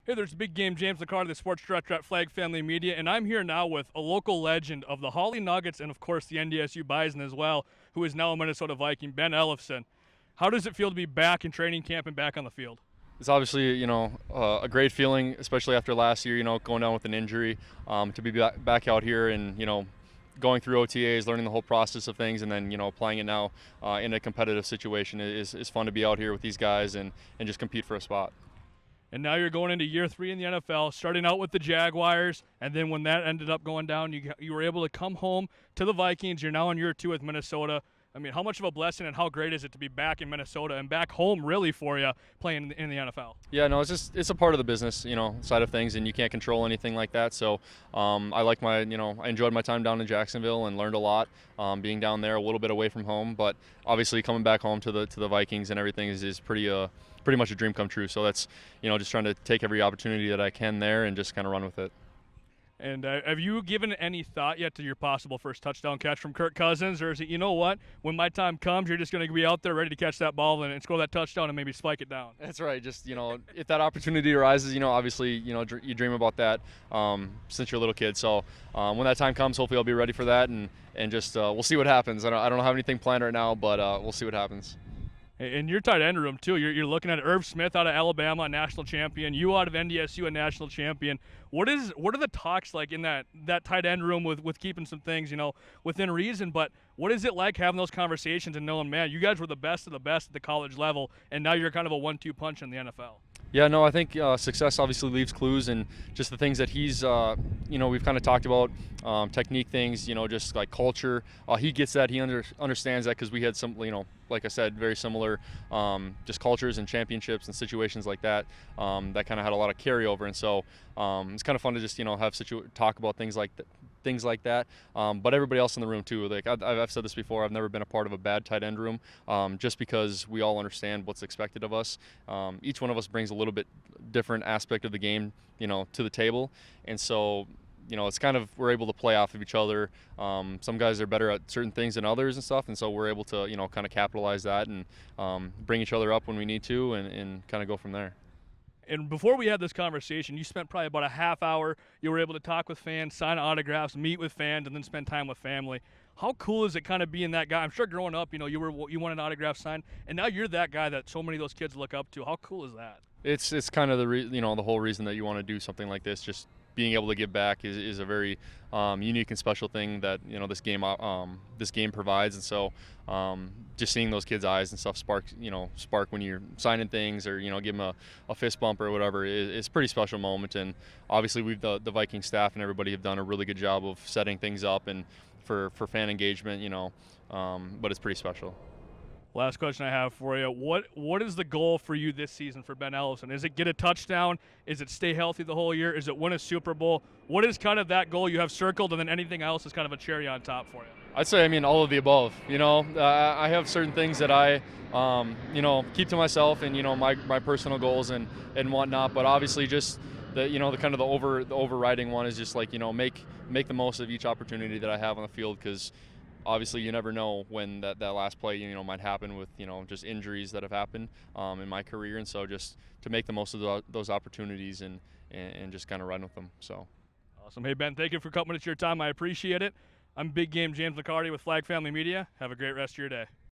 Hey, there's Big Game James McCarty, the sports director at Flag Family Media, and I'm here now with a local legend of the Hawley Nuggets and, of course, the NDSU Bison as well, who is now a Minnesota Viking, Ben Ellefson. How does it feel to be back in training camp and back on the field? It's obviously, a great feeling, especially after last year, going down with an injury, to be back out here and, going through OTAs, learning the whole process of things, and then, applying it now in a competitive situation is fun to be out here with these guys and just compete for a spot. And now you're going into year 3 in the NFL, starting out with the Jaguars, and then when that ended up going down, you were able to come home to the Vikings. You're now in year 2 with Minnesota. I mean, how much of a blessing and how great is it to be back in Minnesota and back home really for you playing in the NFL? Yeah, no, it's a part of the business, side of things, and you can't control anything like that. So I like I enjoyed my time down in Jacksonville and learned a lot being down there a little bit away from home. But obviously coming back home to the Vikings and everything is pretty much a dream come true. So that's, just trying to take every opportunity that I can there and just kind of run with it. And have you given any thought yet to your possible first touchdown catch from Kirk Cousins? Or is it, you know what, when my time comes, you're just going to be out there ready to catch that ball and score that touchdown and maybe spike it down? That's right. Just, if that opportunity arises, obviously, you dream about that since you're a little kid. So when that time comes, hopefully I'll be ready for that. And just we'll see what happens. I don't have anything planned right now, but we'll see what happens. In your tight end room, too, you're looking at Irv Smith out of Alabama, a national champion. You out of NDSU, a national champion. What are the talks like in that tight end room with keeping some things, within reason? But what is it like having those conversations and knowing, man, you guys were the best of the best at the college level, and now you're kind of a 1-2 punch in the NFL? Yeah, no, I think success obviously leaves clues, and just the things that he's, we've kind of talked about, technique things, just like culture. He gets that. He understands that because we had some, like I said, very similar just cultures and championships and situations like that that kind of had a lot of carryover. And so it's kind of fun to just, have talk about things like that. But everybody else in the room too. Like I've said this before, I've never been a part of a bad tight end room, just because we all understand what's expected of us. Each one of us brings a little bit different aspect of the game, to the table, and so it's kind of, we're able to play off of each other. Some guys are better at certain things than others and stuff, and so we're able to kind of capitalize that and bring each other up when we need to, and kind of go from there. And before we had this conversation, you spent probably about a half hour. You were able to talk with fans, sign autographs, meet with fans, and then spend time with family. How cool is it kind of being that guy? I'm sure growing up, you want an autograph signed, and now you're that guy that so many of those kids look up to. How cool is that? It's kind of the whole reason that you want to do something like this. Just being able to give back is a very unique and special thing that this game provides, and so just seeing those kids' eyes and stuff spark when you're signing things, or give them a fist bump or whatever is a pretty special moment. And obviously the Viking staff and everybody have done a really good job of setting things up and for fan engagement, but it's pretty special. Last question I have for you. What is the goal for you this season for Ben Ellefson? Is it get a touchdown? Is it stay healthy the whole year? Is it win a Super Bowl? What is kind of that goal you have circled, and then anything else is kind of a cherry on top for you? I'd say, all of the above. I have certain things that I, keep to myself, and my personal goals and whatnot. But obviously, just the kind of the overriding one is just like make the most of each opportunity that I have on the field, because obviously you never know when that last play might happen with just injuries that have happened in my career, and so just to make the most of those opportunities and just kind of run with them. So awesome. Hey, Ben, thank you for a couple minutes of your time. I appreciate it. I'm Big Game James McCarty with Flag Family Media. Have a great rest of your day.